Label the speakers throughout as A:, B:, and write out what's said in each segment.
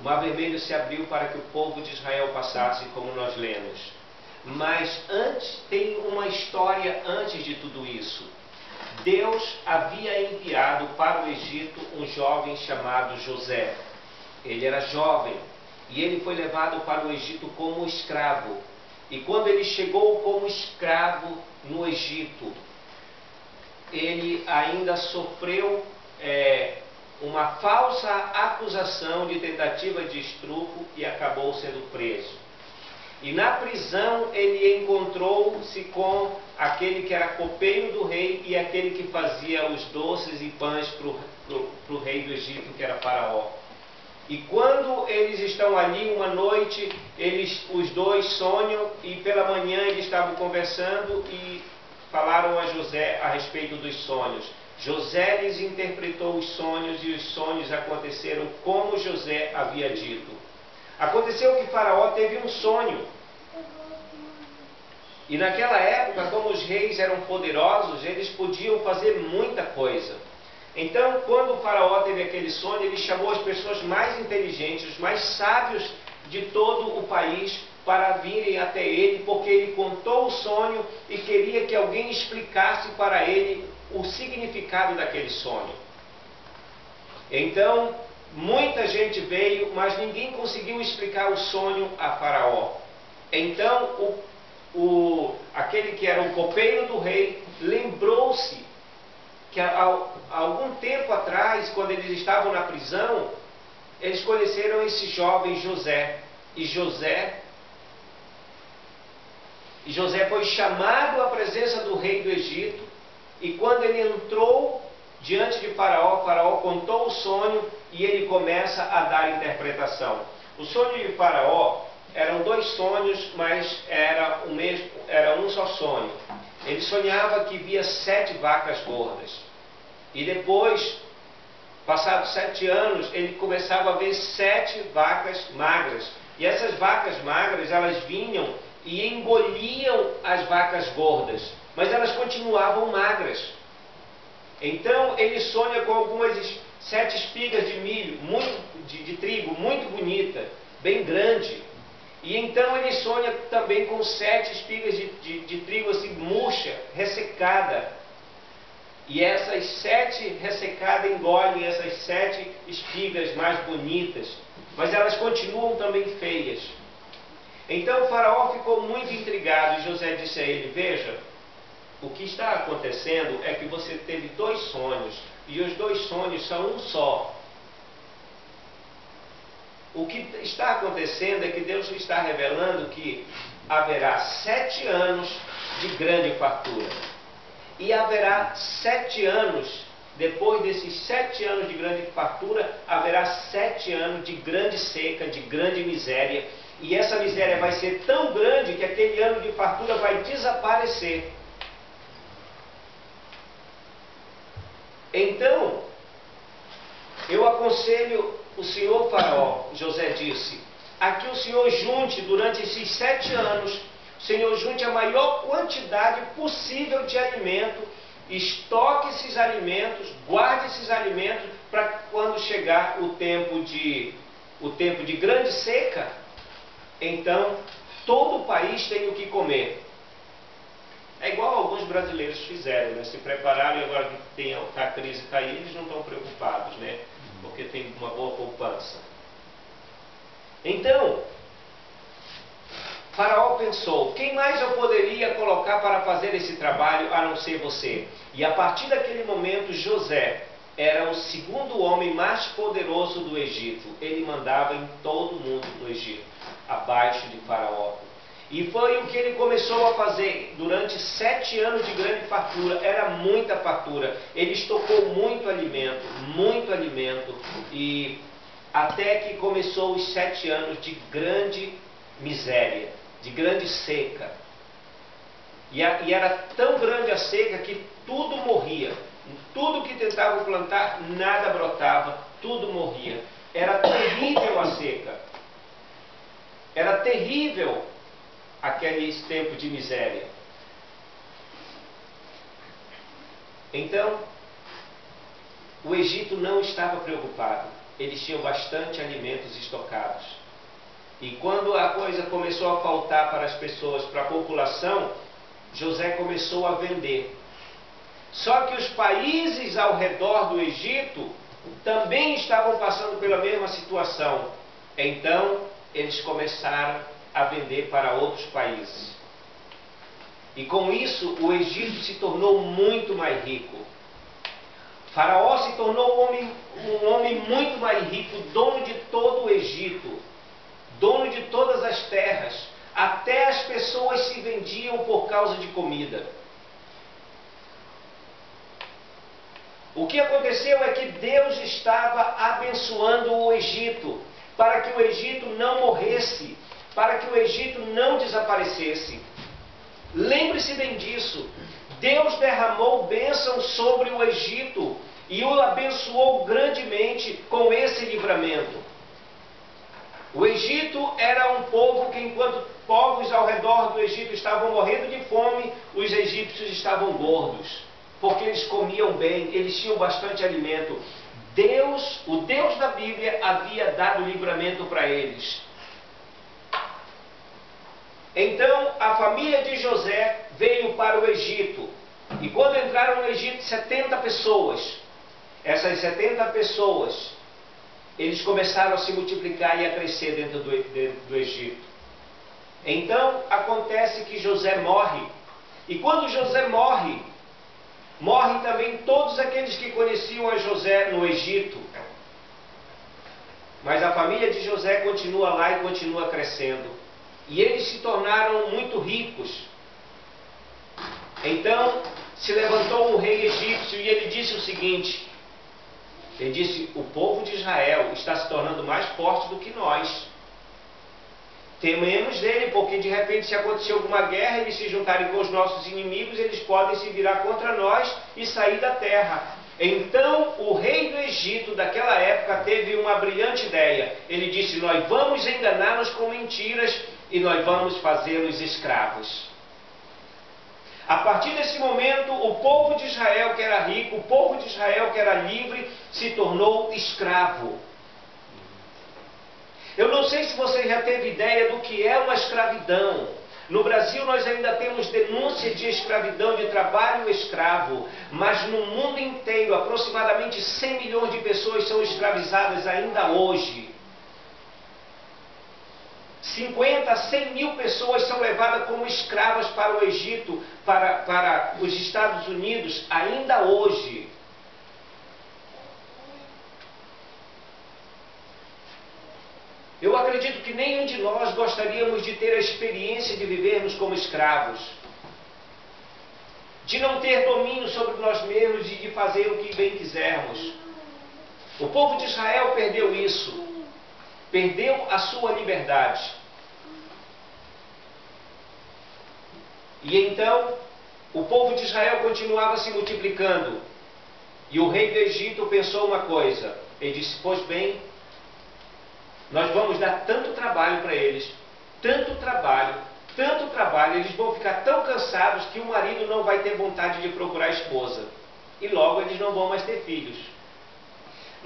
A: O Mar Vermelho se abriu para que o povo de Israel passasse, como nós lemos. Mas antes, tem uma história antes de tudo isso. Deus havia enviado para o Egito um jovem chamado José. Ele era jovem e ele foi levado para o Egito como escravo. E quando ele chegou como escravo no Egito, ele ainda sofreu uma falsa acusação de tentativa de estupro e acabou sendo preso. E na prisão ele encontrou-se com aquele que era copeiro do rei e aquele que fazia os doces e pães para o rei do Egito, que era Faraó. E quando eles estão ali uma noite, os dois sonham e pela manhã eles estavam conversando e falaram a José a respeito dos sonhos. José lhes interpretou os sonhos e os sonhos aconteceram como José havia dito. Aconteceu que Faraó teve um sonho. E naquela época, como os reis eram poderosos, eles podiam fazer muita coisa. Então, quando o Faraó teve aquele sonho, ele chamou as pessoas mais inteligentes, os mais sábios de todo o país para virem até ele, porque ele contou o sonho e queria que alguém explicasse para ele o significado daquele sonho. Então, muita gente veio, mas ninguém conseguiu explicar o sonho a Faraó. Então, aquele que era o copeiro do rei lembrou-se que há algum tempo atrás, quando eles estavam na prisão, eles conheceram esse jovem José. E José foi chamado à presença do rei do Egito, e quando ele entrou diante de Faraó, Faraó contou o sonho e ele começa a dar interpretação. O sonho de Faraó eram dois sonhos, mas era um só sonho. Ele sonhava que via 7 vacas gordas. E depois, passados 7 anos, ele começava a ver 7 vacas magras. E essas vacas magras, elas vinham e engoliam as vacas gordas, mas elas continuavam magras. Então ele sonha com algumas 7 espigas de milho, de trigo, muito bonita, bem grande. E então ele sonha também com 7 espigas de trigo assim, murcha, ressecada. E essas 7 ressecadas engolem essas 7 espigas mais bonitas, mas elas continuam também feias. Então o Faraó ficou muito intrigado e José disse a ele: veja, o que está acontecendo é que você teve 2 sonhos e os 2 sonhos são um só. O que está acontecendo é que Deus está revelando que haverá 7 anos de grande fartura. E haverá 7 anos, depois desses 7 anos de grande fartura, haverá 7 anos de grande seca, de grande miséria. E essa miséria vai ser tão grande que aquele ano de fartura vai desaparecer. Então, eu aconselho o senhor Faraó, José disse, a que o senhor junte durante esses 7 anos, o senhor junte a maior quantidade possível de alimento, estoque esses alimentos, guarde esses alimentos, para quando chegar o tempo de grande seca, então todo o país tem o que comer. É igual alguns brasileiros fizeram, né? Se prepararam e agora que a crise está aí, eles não estão preocupados, né? Porque tem uma boa poupança. Então, Faraó pensou: quem mais eu poderia colocar para fazer esse trabalho a não ser você? E a partir daquele momento, José era o 2º homem mais poderoso do Egito. Ele mandava em todo mundo do Egito, abaixo de Faraó. E foi o que ele começou a fazer durante 7 anos de grande fartura. Era muita fartura. Ele estocou muito alimento, e até que começou os 7 anos de grande miséria, de grande seca. E era tão grande a seca que tudo morria. Tudo que tentavam plantar, nada brotava, tudo morria. Era terrível a seca. Era terrível aquele tempo de miséria. Então, o Egito não estava preocupado. eles tinham bastante alimentos estocados. E quando a coisa começou a faltar para as pessoas, para a população, José começou a vender. Só que os países ao redor do Egito também estavam passando pela mesma situação. Então, eles começaram a vender para outros países. E com isso, o Egito se tornou muito mais rico. Faraó se tornou um homem muito mais rico, dono de todo o Egito, dono de todas as terras. Até as pessoas se vendiam por causa de comida. O que aconteceu é que Deus estava abençoando o Egito, para que o Egito não morresse, para que o Egito não desaparecesse. Lembre-se bem disso. Deus derramou bênção sobre o Egito e o abençoou grandemente com esse livramento. O Egito era um povo que, enquanto povos ao redor do Egito estavam morrendo de fome, os egípcios estavam gordos, porque eles comiam bem, eles tinham bastante alimento. Deus, o Deus da Bíblia, havia dado livramento para eles. Então a família de José veio para o Egito. E quando entraram no Egito 70 pessoas, essas 70 pessoas, eles começaram a se multiplicar e a crescer dentro do Egito. Então acontece que José morre. E quando José morre, morrem também todos aqueles que conheciam a José no Egito. Mas a família de José continua lá e continua crescendo. E eles se tornaram muito ricos. Então se levantou um rei egípcio e ele disse o seguinte: ele disse, o povo de Israel está se tornando mais forte do que nós. Tememos dele, porque de repente, se acontecer alguma guerra, eles se juntarem com os nossos inimigos, eles podem se virar contra nós e sair da terra. Então o rei do Egito daquela época teve uma brilhante ideia. Ele disse, nós vamos enganá-los com mentiras e nós vamos fazê-los escravos. A partir desse momento, o povo de Israel que era rico, o povo de Israel que era livre, se tornou escravo. Eu não sei se você já teve ideia do que é uma escravidão. No Brasil nós ainda temos denúncias de escravidão, de trabalho escravo, mas no mundo inteiro aproximadamente 100 milhões de pessoas são escravizadas ainda hoje. 50 a 100 mil pessoas são levadas como escravas para o Egito, para os Estados Unidos, ainda hoje. Eu acredito que nenhum de nós gostaríamos de ter a experiência de vivermos como escravos, de não ter domínio sobre nós mesmos e de fazer o que bem quisermos. O povo de Israel perdeu isso. Perdeu a sua liberdade. E então, o povo de Israel continuava se multiplicando. E o rei do Egito pensou uma coisa. Ele disse, pois bem, nós vamos dar tanto trabalho para eles, tanto trabalho, eles vão ficar tão cansados que o marido não vai ter vontade de procurar a esposa. E logo eles não vão mais ter filhos.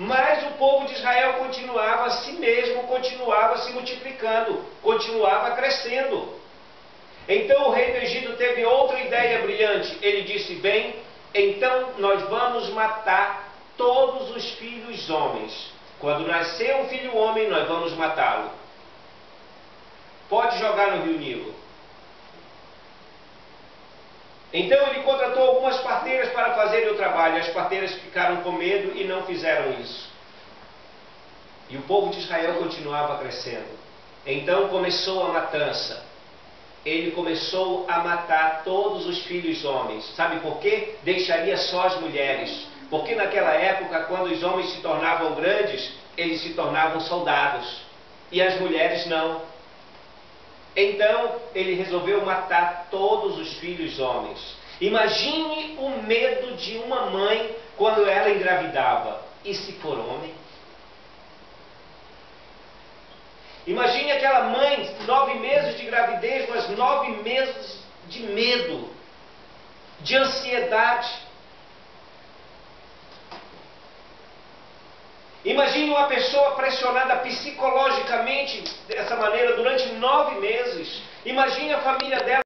A: Mas o povo de Israel continuava a si mesmo, continuava se multiplicando, continuava crescendo. Então o rei do Egito teve outra ideia brilhante. Ele disse, bem, então nós vamos matar todos os filhos homens. Quando nascer um filho homem, nós vamos matá-lo. Pode jogar no rio Nilo. Então ele contratou algumas parteiras para fazerem o trabalho. As parteiras ficaram com medo e não fizeram isso. E o povo de Israel continuava crescendo. Então começou a matança. Ele começou a matar todos os filhos homens. Sabe por quê? Deixaria só as mulheres. Porque naquela época, quando os homens se tornavam grandes, eles se tornavam soldados. E as mulheres não. Então, ele resolveu matar todos os filhos homens. Imagine o medo de uma mãe quando ela engravidava. E se for homem? Imagine aquela mãe, 9 meses de gravidez, mas 9 meses de medo, de ansiedade. Imagine uma pessoa pressionada psicologicamente dessa maneira durante 9 meses. Imagine a família dela